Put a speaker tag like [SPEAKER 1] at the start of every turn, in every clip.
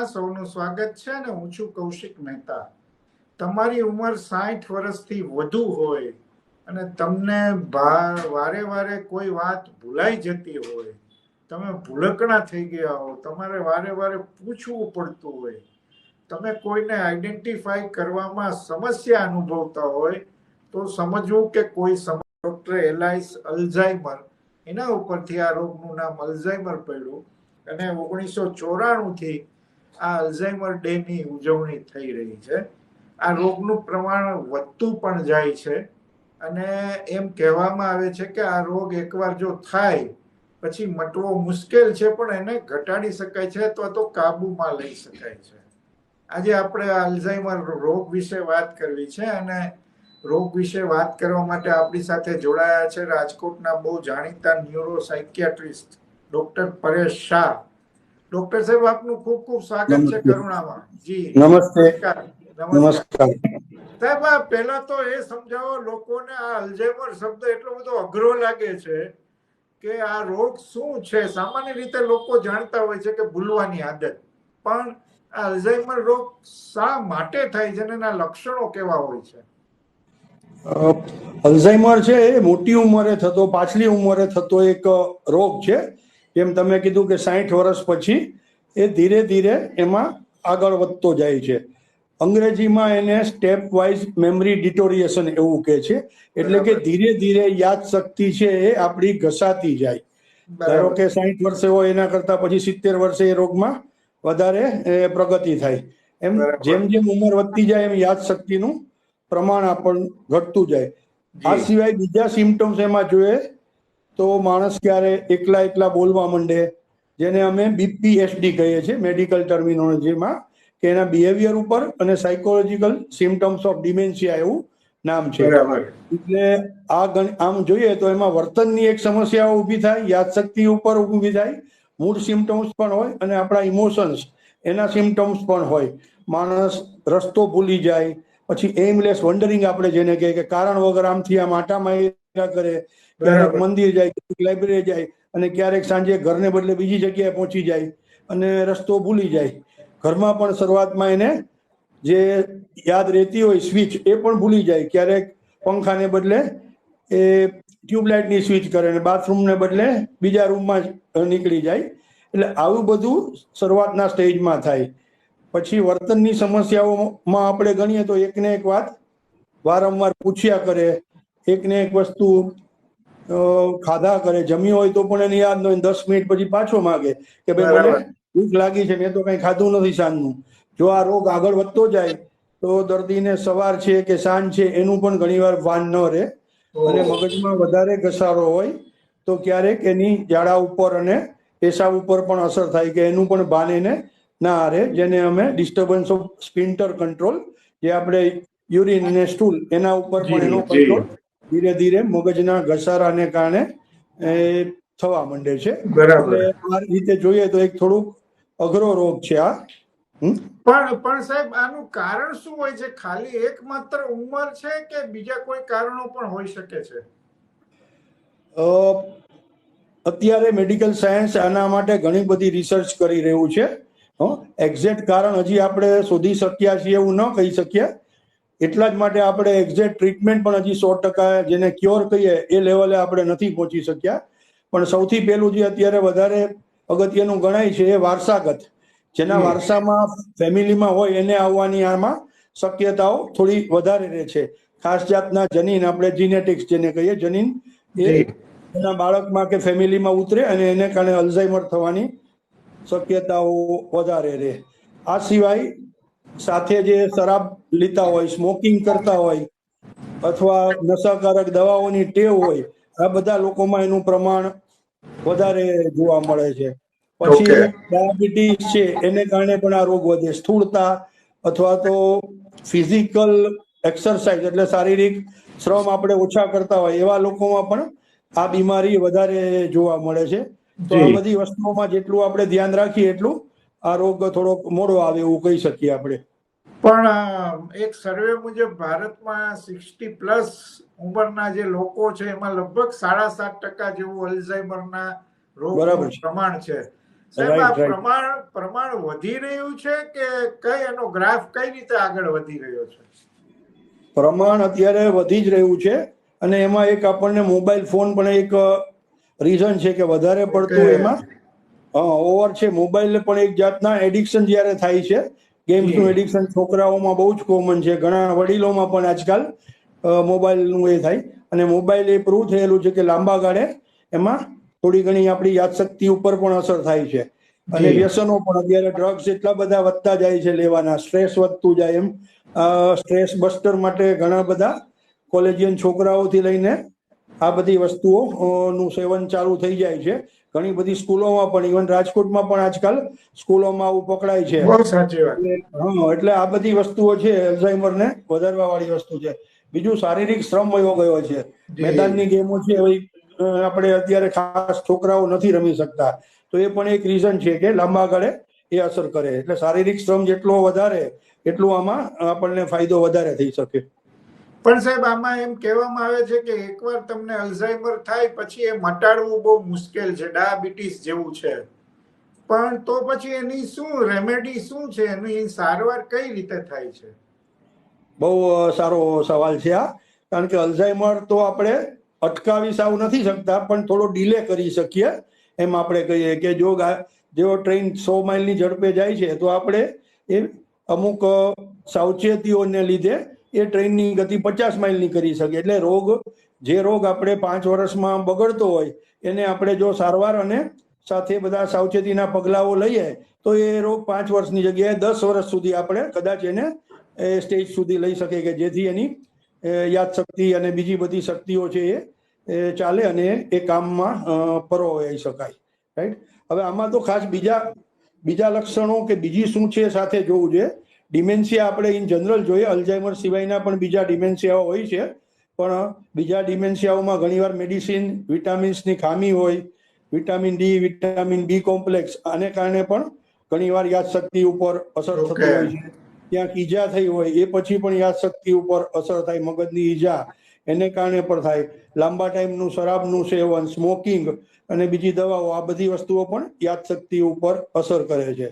[SPEAKER 1] કાર્યક્રમમાં સૌનું સ્વાગત છે અને હું છું કૌશિક મહેતા. તમારી ઉંમર 60 વર્ષથી વધુ હોય અને તમને વારે વારે કોઈ વાત ભૂલાઈ જતી હોય, તમે ભૂલકણા થઈ ગયા હો, તમારે વારે વારે પૂછવું પડતું હોય, તમે કોઈને આઈડેન્ટિફાઈ કરવામાં સમસ્યા અનુભવતા હોય તો સમજવું કે કોઈ ડોક્ટર એલાઇસ અલ્ઝાઇમર, એના ઉપરથી આ રોગનું નામ અલ્ઝાઇમર પડ્યું અને 1994 થી આ અલ્ઝાઇમર ડે ની ઉજવણી થઈ રહી છે. આ રોગનું પ્રમાણ વધતું પણ જાય છે અને એમ કહેવામાં આવે છે કે આ રોગ એકવાર જો થાય પછી મટવો મુશ્કેલ છે, પણ એને ઘટાડી શકાય છે અથવા તો કાબુમાં લઈ શકાય છે. આજે આપણે અલ્ઝાઇમર રોગ વિશે વાત કરવી છે અને રોગ વિશે વાત કરવા માટે આપણી સાથે જોડાયા છે રાજકોટના બહુ જાણીતા neuro psychiatrist doctor Paresh Shah. Doctor સાહેબ, આપનું ખૂબ ખૂબ સ્વાગત છે કરુણામાં. જી
[SPEAKER 2] નમસ્તે.
[SPEAKER 1] નમસ્કાર સાહેબ. પહેલા તો એ સમજાવો લોકોને, આ અલ્ઝાઇમર શબ્દ એટલો બધો અઘરો લાગે છે કે આ રોગ શું છે. સામાન્ય રીતે લોકો જાણતા હોય છે કે ભૂલવાની આદત, પણ આ અલ્ઝાઇમર રોગ શા માટે થાય છે અને એના લક્ષણો કેવા હોય છે?
[SPEAKER 2] અલ્ઝાઇમર છે એ મોટી ઉંમરે થતો, પાછલી ઉંમરે થતો એક રોગ છે. જેમ તમે કીધું કે 60 વર્ષ પછી એ ધીરે ધીરે એમાં આગળ વધતો જાય છે. અંગ્રેજીમાં એને સ્ટેપ વાઇઝ મેમરી ડિટોરિએશન એવું કહે છે. એટલે કે ધીરે ધીરે યાદ શક્તિ છે એ આપણી ઘસાતી જાય. ધારો કે 60 વર્ષે હોય એના કરતા પછી 70 વર્ષે એ રોગમાં વધારે પ્રગતિ થાય. એમ જેમ જેમ ઉંમર વધતી જાય એમ યાદ શક્તિનું પ્રમાણ આપણને ઘટતું જાય. આ સિવાય બીજા સિમ્ટમ્સ એમાં જોઈએ તો માણસ ક્યારે એકલા એકલા બોલવા માંડે, જેને અમે BPSD કહીએ છીએ મેડિકલ ટર્મિનોલોજીમાં, કે એના બિહેવિયર ઉપર અને સાયકોલોજીકલ સિમ્ટમ્સ ઓફ ડિમેન્શિયા એવું નામ છે. એટલે આમ જોઈએ તો એમાં વર્તનની એક સમસ્યાઓ ઊભી થાય, યાદશક્તિ ઉપર ઊભી થાય, મૂડ સિમ્ટમ્સ પણ હોય અને આપણા ઇમોશન્સ એના સિમ્ટમ્સ પણ હોય. માણસ રસ્તો ભૂલી જાય, પછી એમલેસ વન્ડરિંગ આપણે જેને કહીએ કે કારણ વગર આમથી આમ આટા માર્યા કરે, ક્યારેક મંદિર જાય, લાઇબ્રેરી જાય અને ક્યારેક સાંજે ઘરને બદલે બીજી જગ્યાએ પહોંચી જાય અને રસ્તો ભૂલી જાય. ઘરમાં પણ શરૂઆતમાં એને જે યાદ રહેતી હોય સ્વિચ એ પણ ભૂલી જાય. ક્યારેક પંખાને બદલે એ ટ્યુબલાઇટની સ્વિચ કરે અને બાથરૂમને બદલે બીજા રૂમમાં નીકળી જાય. એટલે આવું બધું શરૂઆતના સ્ટેજમાં થાય. પછી વર્તનની સમસ્યાઓમાં આપણે ગણીએ તો એકને એક વાત વારંવાર પૂછ્યા કરે, એકને એક વસ્તુ ખાધા કરે, જમ્યું હોય તો પણ એને યાદ ન હોય, 10 મિનિટ પછી પાછો માગે કે ભાઈ મને ભૂખ લાગી છે, મેં તો કઈ ખાધું નથી સાંજનું. જો આ રોગ આગળ વધતો જાય તો દર્દીને સવાર છે કે સાંજ છે એનું પણ ઘણીવાર ભાન ન રહે અને મગજમાં વધારે ઘસારો હોય તો ક્યારેક એની ઝાડા ઉપર અને પેશાબ ઉપર પણ અસર થાય કે એનું પણ ભાન એને ના રહે, જેને અમે ડિસ્ટર્બન્સ ઓફ સ્પિન્ટર કંટ્રોલ, જે આપણે યુરિન અને સ્ટૂલ એના ઉપર પણ એનો કંટ્રોલ ધીરે ધીરે મગજના ઘસારાને કારણે થવા માંડે છે. એટલે આ રીતે જોઈએ તો એક થોડુંક અઘરો રોગ છે આ.
[SPEAKER 1] પણ સાહેબ, આનું કારણ શું હોય છે? ખાલી એકમાત્ર ઉંમર છે કે બીજા કોઈ કારણો પણ હોઈ શકે છે?
[SPEAKER 2] અત્યારે મેડિકલ સાયન્સ આના માટે ઘણી બધી રિસર્ચ કરી રહ્યું છે. એક્ઝેક્ટ કારણ હજી આપણે શોધી શક્યા છીએ એવું ન કહી શકીએ. એટલા જ માટે આપણે એક્ઝેક્ટ ટ્રીટમેન્ટ પણ હજી 100% જેને ક્યોર કહીએ એ લેવલે આપણે નથી પહોંચી શક્યા. પણ સૌથી પહેલું જે અત્યારે વધારે અગત્યનું ગણાય છે એ વારસાગત. જેના વારસામાં ફેમિલીમાં હોય એને આવવાની આમાં શક્યતાઓ થોડી વધારે રહે છે. ખાસ જાતના જનીન, આપણે જીનેટિક્સ જેને કહીએ, જનીન એ એના બાળકમાં કે ફેમિલીમાં ઉતરે અને એને કારણે અલ્ઝાઇમર થવાની શક્યતાઓ વધારે રહે. આ સિવાય સાથે જે શરાબ લેતા હોય, સ્મોકિંગ કરતા હોય અથવા નશાકારક દવાઓની ટેવ હોય, આ બધા લોકોમાં એનું પ્રમાણ વધારે જોવા મળે છે. પછી ડાયાબિટીસ છે એને કારણે પણ આ રોગ વધે. સ્થૂળતા અથવા તો ફિઝિકલ એક્સરસાઇઝ એટલે શારીરિક શ્રમ આપણે ઓછા કરતા હોય એવા લોકોમાં પણ આ બીમારી વધારે જોવા મળે છે. તો આ બધી વસ્તુઓમાં જેટલું આપણે ધ્યાન રાખીએ એટલું આ રોગ થોડોક મોડો આવે એવું કહી શકીએ આપણે.
[SPEAKER 1] પણ એક સર્વે મુજબ ભારતમાં 60+ ઉંમરના જે લોકો છે એમાં લગભગ 7.5% જેવું અલ્ઝાઇમરના રોગનું પ્રમાણ છે. સાહેબ આ
[SPEAKER 2] રાઈટ.
[SPEAKER 1] પ્રમાણ વધી રહ્યું છે કે કઈ એનો ગ્રાફ કઈ રીતે આગળ વધી રહ્યો છે?
[SPEAKER 2] પ્રમાણ અત્યારે વધી જ રહ્યું છે અને એમાં એક આપણને મોબાઈલ ફોન પણ એક રીઝન છે કે વધારે પડતું એમાં ઓવર છે. મોબાઈલ પણ એક જાતના એડિક્શન જ્યારે થાય છે, ગેમ્સનું એડિક્શન છોકરાઓમાં બહુ જ કોમન છે, ઘણા વડીલોમાં પણ આજકાલ મોબાઈલનું એ થાય. અને મોબાઈલ એ પ્રૂવ થયેલું છે કે લાંબા ગાળે એમાં થોડી ઘણી આપણી યાદશક્તિ ઉપર પણ અસર થાય છે. અને વ્યસનો પણ અત્યારે ડ્રગ્સ એટલા બધા વધતા જાય છે લેવાના, સ્ટ્રેસ વધતું જાય એમ. સ્ટ્રેસ બસ્ટર માટે ઘણા બધા કોલેજિયન છોકરાઓથી લઈને આ બધી વસ્તુઓ નું સેવન ચાલુ થઈ જાય છે. ઘણી બધી સ્કૂલોમાં પણ, ઇવન રાજકોટમાં પણ આજકાલ સ્કૂલોમાં આવું પકડાય છે.
[SPEAKER 1] બહુ સાચી વાત.
[SPEAKER 2] એટલે આ બધી વસ્તુઓ છે અલ્ઝાઇમરને વધારવા વાળી વસ્તુ છે. બીજું શારીરિક શ્રમ વયો ગયો છે. મેદાનની ગેમો છે આપણે અત્યારે ખાસ છોકરાઓ નથી રમી શકતા, તો એ પણ એક રીઝન છે કે લાંબા ગાળે એ અસર કરે. એટલે શારીરિક શ્રમ જેટલો વધારે એટલું આમાં આપણને ફાયદો વધારે થઈ શકે.
[SPEAKER 1] પણ સાહેબ આમાં એમ કહેવામાં આવે છે કે એકવાર તમને અલ્ઝાઇમર થાય પછી એ મટાડવું બહુ મુશ્કેલ છે, ડાયાબિટીસ જેવું છે. પણ તો પછી એની શું રેમેડી શું છે, એની સારવાર કઈ રીતે થાય છે?
[SPEAKER 2] બહુ સારો સવાલ છે આ. કારણ કે અલ્ઝાઇમર તો આપણે અટકાવી સાવ નથી શકતા, પણ થોડો ડીલે કરી શકીએ. એમ આપણે કહીએ કે જો ટ્રેન 100 માઇલની ઝડપે જાય છે તો આપણે એ અમુક સાવચેતીઓને લીધે એ ટ્રેનની ગતિ 50 માઇલની કરી શકીએ. એટલે જે રોગ આપણે 5 વર્ષમાં બગડતો હોય એને આપણે જો સારવાર અને સાથે બધા સાવચેતીના પગલાઓ લઈએ તો એ રોગ 5 વર્ષની જગ્યાએ 10 વર્ષ સુધી આપણે કદાચ એને સ્ટેજ સુધી લઈ શકે કે જેથી એની યાદશક્તિ અને બીજી બધી શક્તિઓ છે એ ચાલે અને એ કામમાં પરોવાઈ શકાય. રાઈટ. હવે આમાં તો ખાસ બીજા લક્ષણો કે બીજી શું છે સાથે જોવું જોઈએ. ડિમેન્શિયા આપણે ઇન જનરલ જોઈએ, અલ્ઝાઇમર સિવાયના પણ બીજા ડિમેન્શિયાઓ હોય છે, પણ બીજા ડિમેન્શિયાઓમાં ઘણીવાર મેડિસિન, વિટામિન્સની ખામી હોય, vitamin D, vitamin B complex, આને કારણે પણ ઘણીવાર યાદશક્તિ ઉપર અસર થતી હોય છે. ક્યાંક ઈજા થઈ હોય એ પછી પણ યાદશક્તિ ઉપર અસર થાય, મગજની ઈજા એને કારણે પણ થાય. લાંબા ટાઈમનું શરાબનું સેવન, સ્મોકિંગ અને બીજી દવાઓ, આ બધી વસ્તુઓ પણ યાદશક્તિ ઉપર અસર કરે છે.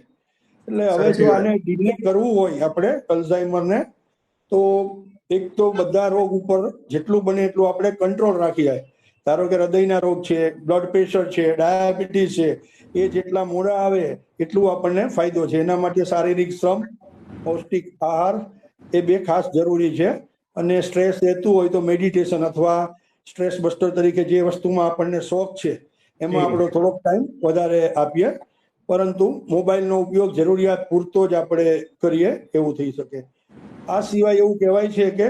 [SPEAKER 2] એટલે હવે જો આને ડીલે કરવું હોય આપણે અલ્ઝાઇમરને, તો એક તો બધા રોગ ઉપર જેટલું બને એટલું આપણે કંટ્રોલ રાખીએ. ધારો કે હૃદયના રોગ છે, બ્લડ પ્રેશર છે, ડાયાબિટીસ છે, એ જેટલા મોડા આવે એટલું આપણને ફાયદો છે. એના માટે શારીરિક શ્રમ, પૌષ્ટિક આહાર એ બે ખાસ જરૂરી છે. અને સ્ટ્રેસ રહેતું હોય તો મેડિટેશન અથવા સ્ટ્રેસ બસ્ટર તરીકે જે વસ્તુમાં આપણને શોખ છે એમાં આપણો થોડોક ટાઈમ વધારે આપીએ. પરંતુ મોબાઈલનો ઉપયોગ જરૂરિયાત પૂરતો જ આપણે કરીએ એવું થઈ શકે. આ સિવાય એવું કહેવાય છે કે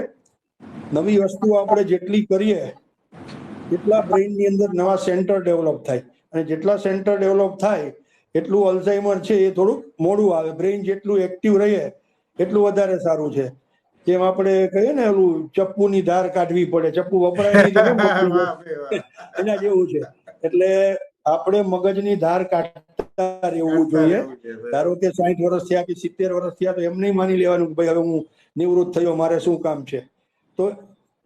[SPEAKER 2] નવી વસ્તુઓ આપણે જેટલી કરીએ એટલા બ્રેઇનની અંદર નવા સેન્ટર ડેવલપ થાય, અને જેટલા સેન્ટર ડેવલપ થાય એટલું અલ્ઝાઇમર છે એ થોડુંક મોડું આવે. બ્રેઇન જેટલું એક્ટિવ રહે એટલું વધારે સારું છે. જેમ આપણે કહીએ ને ઓલું ચપ્પુની ધાર કાઢવી પડે, ચપ્પુ વપરાય નહીં તો કેમ એના જેવું છે. એટલે આપણે મગજની ધાર કાઢતા રહેવું જોઈએ. ધારો કે 60 વર્ષ થયા કે 70 વર્ષ થયા તો એમ નહીં માની લેવાનું કે ભાઈ હવે હું નિવૃત્ત થયો, મારે શું કામ છે. તો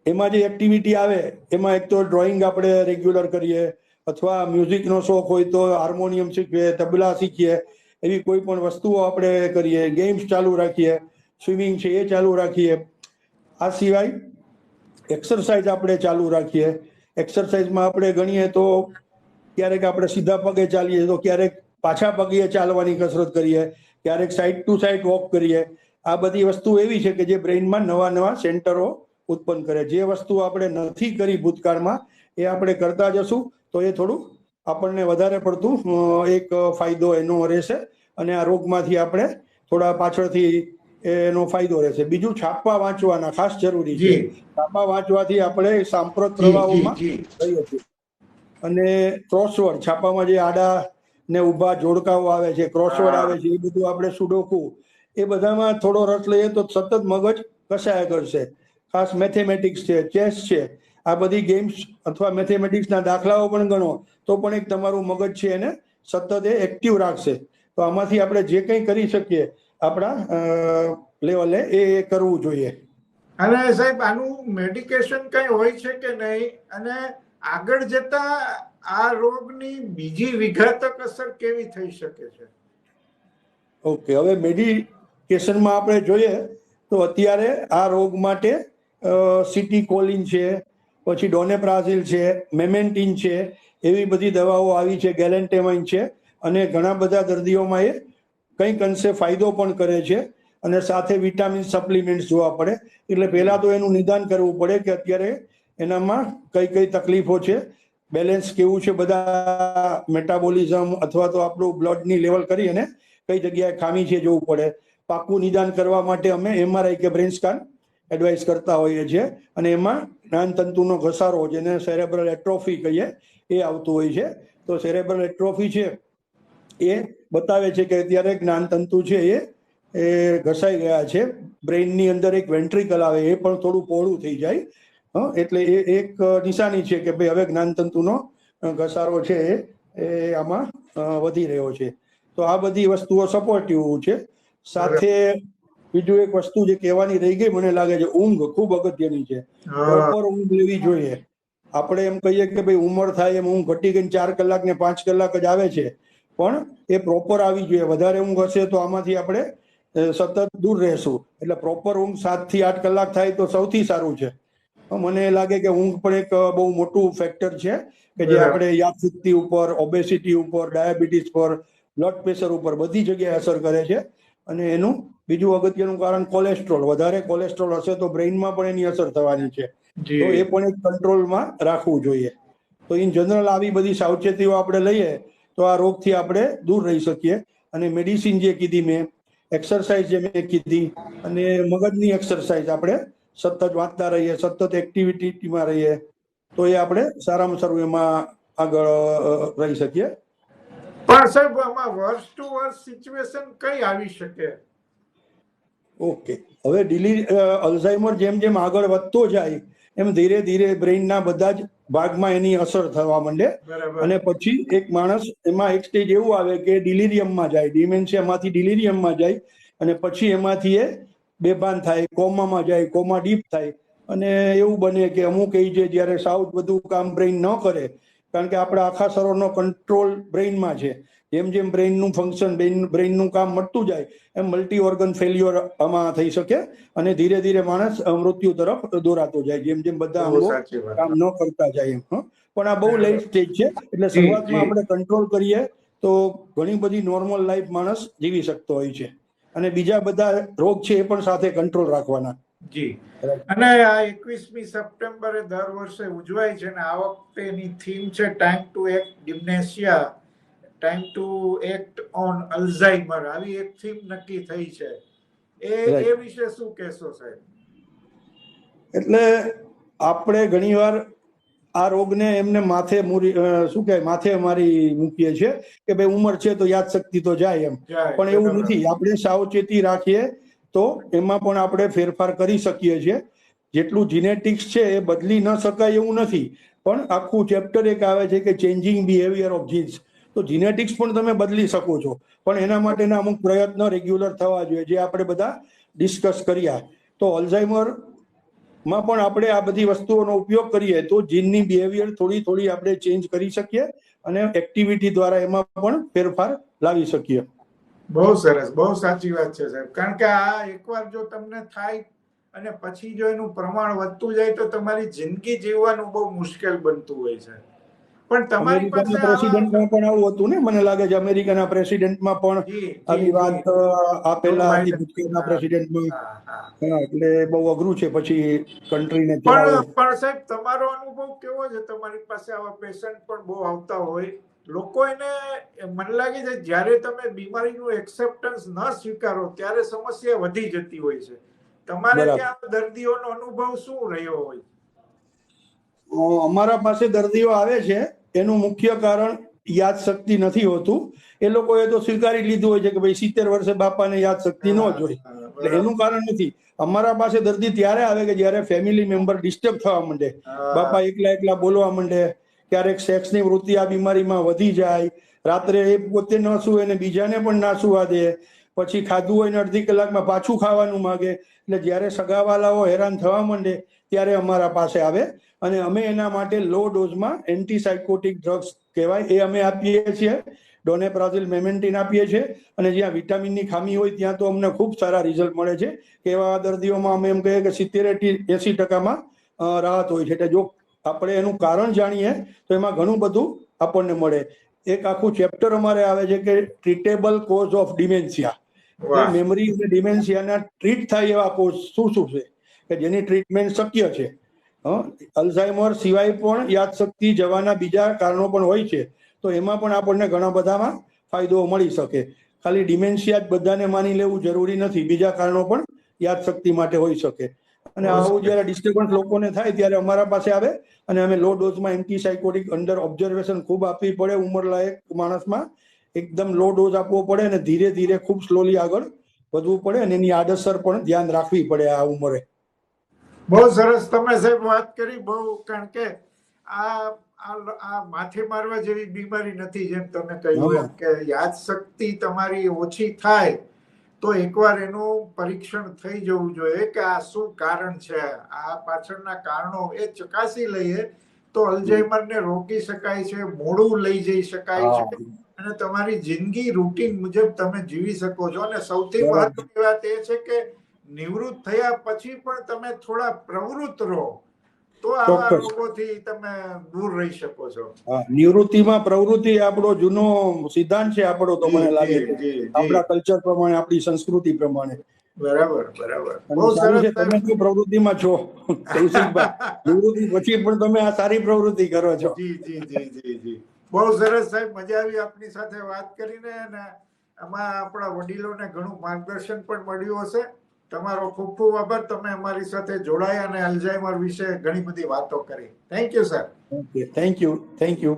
[SPEAKER 2] એમાં જે એક્ટિવિટી આવે એમાં એક તો ડ્રોઈંગ આપણે રેગ્યુલર કરીએ, અથવા મ્યુઝિકનો શોખ હોય તો હાર્મોનિયમ શીખીએ, તબલા શીખીએ, એવી કોઈ પણ વસ્તુઓ આપણે કરીએ, ગેમ્સ ચાલુ રાખીએ, સ્વિમિંગ છે એ ચાલુ રાખીએ. આ સિવાય એક્સરસાઇઝ આપણે ચાલુ રાખીએ. એક્સરસાઇઝમાં આપણે ગણીએ તો ક્યારેક આપણે સીધા પગે ચાલીએ તો ક્યારેક પાછા પગે ચાલવાની કસરત કરીએ, ક્યારેક સાઈડ ટુ સાઈડ વોક કરીએ. આ બધી વસ્તુ એવી છે કે જે બ્રેઇનમાં નવા નવા સેન્ટરો ઉત્પન્ન કરે. જે વસ્તુ આપણે નથી કરી ભૂતકાળમાં એ આપણે કરતા જશું તો એ થોડું આપણને વધારે પડતું એક ફાયદો એનો રહેશે, અને આ રોગમાંથી આપણે થોડા પાછળથી એનો ફાયદો રહેશે. બીજું છાપા વાંચવાના ખાસ જરૂરી છે. છાપા વાંચવાથી આપણે સાંપ્રત પ્રવાહોમાં રહીએ છીએ. અને ક્રોસવર્ડ, છાપામાં જે આડા ને ઊભા જોડકાઓ આવે છે, ક્રોસવર્ડ આવે છે, એ બધું આપણે સુડોકુ, એ બધામાં થોડો રસ લઈએ તો સતત મગજ કસાયા કરશે. ખાસ મેથેમેટિક્સ છે, ચેસ છે, આ બધી ગેમ્સ અથવા મેથેમેટિક્સના દાખલાઓ પણ ગણો તો પણ એક તમારું મગજ છે એને સતત એ એક્ટિવ રાખશે. તો આમાંથી આપણે જે કંઈ કરી શકીએ આપણા લેવલે એ કરવું જોઈએ.
[SPEAKER 1] અને સાહેબ આનું મેડિકેશન કઈ હોય છે કે નહીં, અને આગળ જતા આ રોગની બીજી વિઘાતક અસર કેવી થઈ શકે છે?
[SPEAKER 2] ઓકે, હવે મેડિકેશનમાં આપણે જોઈએ તો અત્યારે આ રોગ માટે સિટી કોલિન છે, પછી ડોનેપ્રાઝિલ છે, મેમેન્ટિન છે, એવી બધી દવાઓ આવી છે, ગેલેન્ટેમાઇન છે, અને ઘણા બધા દર્દીઓમાં એ કંઈક અંશે ફાયદો પણ કરે છે. અને સાથે વિટામિન સપ્લિમેન્ટ જોવા પડે. એટલે પહેલા તો એનું નિદાન કરવું પડે કે અત્યારે એનામાં કઈ કઈ તકલીફો છે, બેલેન્સ કેવું છે, બધા મેટાબોલિઝમ અથવા તો આપણું બ્લડની લેવલ કરી અને કઈ જગ્યાએ ખામી છે જોવું પડે. પાકું નિદાન કરવા માટે અમે MRI કે બ્રેન સ્કેન એડવાઇસ કરતા હોઈએ છીએ, અને એમાં જ્ઞાનતંતુનો ઘસારો, જેને સેરેબ્રલ એટ્રોફી કહીએ, એ આવતું હોય છે. તો સેરેબ્રલ એટ્રોફી છે એ બતાવે છે કે અત્યારે જ્ઞાનતંતુ છે એ ઘસાઈ ગયા છે. બ્રેઇનની અંદર એક વેન્ટ્રિકલ આવે, એ પણ થોડું પહોળું થઈ જાય. એટલે એ એક નિશાની છે કે ભાઈ હવે જ્ઞાનતંતુનો ઘસારો છે એ આમાં વધી રહ્યો છે. તો આ બધી વસ્તુઓ સપોર્ટિવ છે. સાથે બીજું એક વસ્તુ જે કહેવાની રહી ગઈ, મને લાગે છે ઊંઘ ખૂબ અગત્યની છે. પ્રોપર ઊંઘ લેવી જોઈએ. આપણે એમ કહીએ કે ભાઈ ઉંમર થાય એમ ઊંઘ ઘટી ગઈને 4 કલાક ને 5 કલાક જ આવે છે, પણ એ પ્રોપર આવી જોઈએ. વધારે ઊંઘ હશે તો આમાંથી આપણે સતત દૂર રહેશું. એટલે પ્રોપર ઊંઘ 7 થી 8 કલાક થાય તો સૌથી સારું છે. મને લાગે કે ઊંઘ પણ એક બહુ મોટું ફેક્ટર છે કે જે આપણે યાદશક્તિ ઉપર, ઓબેસિટી ઉપર, ડાયાબિટીસ પર, બ્લડ પ્રેશર ઉપર બધી જગ્યાએ અસર કરે છે. અને એનું બીજું અગત્યનું કારણ કોલેસ્ટ્રોલ. વધારે કોલેસ્ટ્રોલ હશે તો બ્રેઇનમાં પણ એની અસર થવાની છે. તો એ પણ એક કંટ્રોલમાં રાખવું જોઈએ. તો ઇન જનરલ આવી બધી સાવચેતીઓ આપણે લઈએ તો આ રોગથી આપણે દૂર રહી શકીએ. અને મેડિસિન જે કીધી મેં, એક્સરસાઇઝ જે મેં કીધી, અને મગજની એક્સરસાઇઝ આપણે સતત વાંચતા રહીએ, સતત એક્ટિવિટીમાં રહીએ, તો એ આપણે સારામાં સારું એમાં આગળ રહી શકીએ.
[SPEAKER 1] પણ સાહેબ, આમાં વર્ષ ટુ વર્ષ સિચ્યુએશન કઈ આવી શકે?
[SPEAKER 2] ઓકે, હવે અલ્ઝાઇમર જેમ જેમ આગળ વધતો જાય એમ ધીરે ધીરે બ્રેઇનના બધા જ ભાગમાં એની અસર થવા માંડે. અને પછી એક માણસ એમાં એક સ્ટેજ એવું આવે કે ડિલિરિયમમાં જાય, ડિમેન્શિયામાંથી ડિલિરિયમમાં જાય, અને પછી એમાંથી એ બેભાન થાય, કોમામાં જાય, કોમા ડીપ થાય. અને એવું બને કે અમુક એ છે જ્યારે સાવ બધું કામ બ્રેઇન ન કરે, કારણ કે આપણા આખા શરીરનો કંટ્રોલ બ્રેઇનમાં છે. જેમ જેમ બ્રેઇનનું ફંક્શન, બ્રેઇનનું કામ મળતું જાય એમ મલ્ટી ઓર્ગન ફેલ્યોર આમાં થઈ શકે, અને ધીરે ધીરે માણસ મૃત્યુ તરફ દોરાતો જાય, જેમ જેમ બધા અંગો કામ ન કરતા જાય એમ. પણ આ બહુ લેટ સ્ટેજ છે. એટલે શરૂઆતમાં આપણે કંટ્રોલ કરીએ તો ઘણી બધી નોર્મલ લાઈફ માણસ જીવી શકતો હોય છે. અને બીજા બધા રોગ છે એ પણ સાથે કંટ્રોલ રાખવાના.
[SPEAKER 1] જી. અને આ 21મી સપ્ટેમ્બરે દર વર્ષે ઉજવાય છે, અને આ વખતેની થીમ છે time to act dementia, time to act on Alzheimer. આવી એક થીમ નક્કી થઈ છે. એ વિશે શું કહેશો સાહેબ?
[SPEAKER 2] એટલે આપણે ઘણીવાર આ રોગને એમને માથે શું કહેવાય, માથે મારી મૂકીએ છીએ કે ભાઈ ઉંમર છે તો યાદશક્તિ તો જાય એમ. પણ એવું નથી. આપણે સાવચેતી રાખીએ તો એમાં પણ આપણે ફેરફાર કરી શકીએ છીએ. જેટલું જીનેટિક્સ છે એ બદલી ન શકાય એવું નથી, પણ આખું ચેપ્ટર એક આવે છે કે ચેન્જિંગ બિહેવિયર ઓફ જીન્સ. તો જીનેટિક્સ પણ તમે બદલી શકો છો, પણ એના માટેના અમુક પ્રયત્નો રેગ્યુલર થવા જોઈએ, જે આપણે બધા ડિસ્કસ કર્યા. તો અલ્ઝાઇમર માં પણ આપણે આ બધી વસ્તુઓનો ઉપયોગ કરીએ તો જીનની બિહેવિયર થોડી થોડી આપણે ચેન્જ કરી શકીએ, અને એક્ટિવિટી દ્વારા એમાં પણ ફેરફાર લાવી શકીએ.
[SPEAKER 1] બહુ સરસ, બહુ સાચી વાત છે સાહેબ. કારણ કે આ એકવાર જો તમને થાય અને પછી જો એનું પ્રમાણ વધતું જાય તો તમારી જિંદગી જીવવાનું બહુ મુશ્કેલ બનતું હોય છે. પણ તમારી પાસે
[SPEAKER 2] પ્રેસિડેન્ટમાં પણ આવું હતું ને, મને લાગે છે અમેરિકાના પ્રેસિડેન્ટમાં પણ આવી વાત આપેલા હતી, ભૂતકાળના પ્રેસિડેન્ટમાં. એટલે બહુ અઘરું છે પછી કન્ટ્રીને ચલાવવું.
[SPEAKER 1] પણ સાહેબ, તમારો અનુભવ કેવો છે? તમારી પાસે આવા પેશન્ટ પણ બહુ આવતા હોય. લોકો એને, મને લાગે છે જ્યારે તમે બીમારીનું એક્સેપ્ટન્સ ન સ્વીકારો ત્યારે સમસ્યા વધી જતી હોય છે. તમારે ત્યાં દર્દીઓનો અનુભવ શું રહ્યો હોય?
[SPEAKER 2] અમારા પાસે દર્દીઓ આવે છે, એનું મુખ્ય કારણ યાદશક્તિ નથી હોતું. એ લોકોએ તો સ્વીકારી લીધું હોય છે કે ભાઈ 70 વર્ષે બાપાને યાદશક્તિ ન જ હોય, એટલે એનું કારણ નથી. અમારા પાસે દર્દી ત્યારે આવે કે જ્યારે ફેમિલી મેમ્બર ડિસ્ટર્બ થવા માંડે, બાપા એકલા એકલા બોલવા માંડે, ક્યારેક સેક્સની વૃત્તિ આ બીમારીમાં વધી જાય, રાત્રે એ પોતે ન સૂવે ને બીજાને પણ ના સુવા દે, પછી ખાધું હોય ને અડધી કલાકમાં પાછું ખાવાનું માગે. એટલે જ્યારે સગાવાલાઓ હેરાન થવા માંડે ત્યારે અમારા પાસે આવે અને અમે એના માટે લો ડોઝમાં એન્ટીસાયકોટિક ડ્રગ્સ કહેવાય એ અમે આપીએ છીએ. ડોનેપ્રાઝિલ મેમેન્ટિન આપીએ છીએ અને જ્યાં વિટામિનની ખામી હોય ત્યાં તો અમને ખૂબ સારા રિઝલ્ટ મળે છે. એવા દર્દીઓમાં અમે એમ કહીએ કે 70-80% રાહત હોય છે. એટલે જો આપણે એનું કારણ જાણીએ તો એમાં ઘણું બધું આપણને મળે. એક આખું ચેપ્ટર અમારે આવે છે કે ટ્રીટેબલ કોઝ ઓફ ડિમેન્શિયા, એટલે મેમરી અને ડિમેન્શિયાના ટ્રીટ થાય એવા કોઝ શું શું છે કે જેની ટ્રીટમેન્ટ શક્ય છે. અલ્ઝાઇમર સિવાય પણ યાદશક્તિ જવાના બીજા કારણો પણ હોય છે, તો એમાં પણ આપણને ઘણા બધામાં ફાયદો મળી શકે. ખાલી ડિમેન્શિયા જ બધાને માની લેવું જરૂરી નથી, બીજા કારણો પણ યાદશક્તિ માટે હોઈ શકે. અને આવું જયારે ડિસ્ટર્બન્સ લોકોને થાય ત્યારે અમારા પાસે આવે અને અમે લો ડોઝમાં એન્ટીસાયકોટિક અંડર ઓબ્ઝર્વેશન ખૂબ આપવી પડે. ઉંમરલાયક માણસમાં એકદમ લો ડોઝ આપવો પડે અને ધીરે ધીરે ખૂબ સ્લોલી આગળ વધવું પડે અને એની આડઅસર પણ ધ્યાન રાખવી પડે આ ઉંમરે.
[SPEAKER 1] બહુ સરસ તમે સાહેબ વાત કરી. બહુ, કારણ કે આ માથે મારવા જેવી બીમારી નથી. જેમ તમે કહ્યું એમ કે યાદશક્તિ તમારી ઓછી થાય તો એકવાર એનું પરીક્ષણ થઈ જવું જોઈએ કે આ શું કારણ છે, આ પાછળના કારણો એ ચકાસી લઈએ તો અલ્ઝાઇમરને રોકી શકાય છે, મોડું લઈ જઈ શકાય છે અને તમારી જિંદગી રૂટીન મુજબ તમે જીવી શકો છો. અને સૌથી મહત્વની વાત એ છે કે નિવૃત્ત થયા પછી પણ તમે થોડા પ્રવૃત્ત રહો તો આવા રોગોથી તમે દૂર રહી શકો છો.
[SPEAKER 2] નિવૃત્તિમાં પ્રવૃત્તિ આપણો જૂનો સિદ્ધાંત છે આપણો, તો મને લાગે છે આપણા કલ્ચર પ્રમાણે, આપણી સંસ્કૃતિ પ્રમાણે.
[SPEAKER 1] બરાબર બરાબર. બહુ સરસ.
[SPEAKER 2] તમે તો પ્રવૃત્તિમાં છો કૌશિકભાઈ, નિવૃત્તિ પછી પણ તમે આ સારી પ્રવૃત્તિ કરો છો.
[SPEAKER 1] જી જી જી જી જી. બહુ સરસ સાહેબ, મજા આવી આપની સાથે વાત કરીને અને આમાં આપણા વડીલોને ઘણું માર્ગદર્શન પણ મળ્યું હશે. તમારો ખૂબ ખૂબ આભાર. તમે અમારી સાથે જોડાયા અને અલ્ઝાઇમર વિશે ઘણી બધી વાતો કરી. Thank you sir.
[SPEAKER 2] Thank you.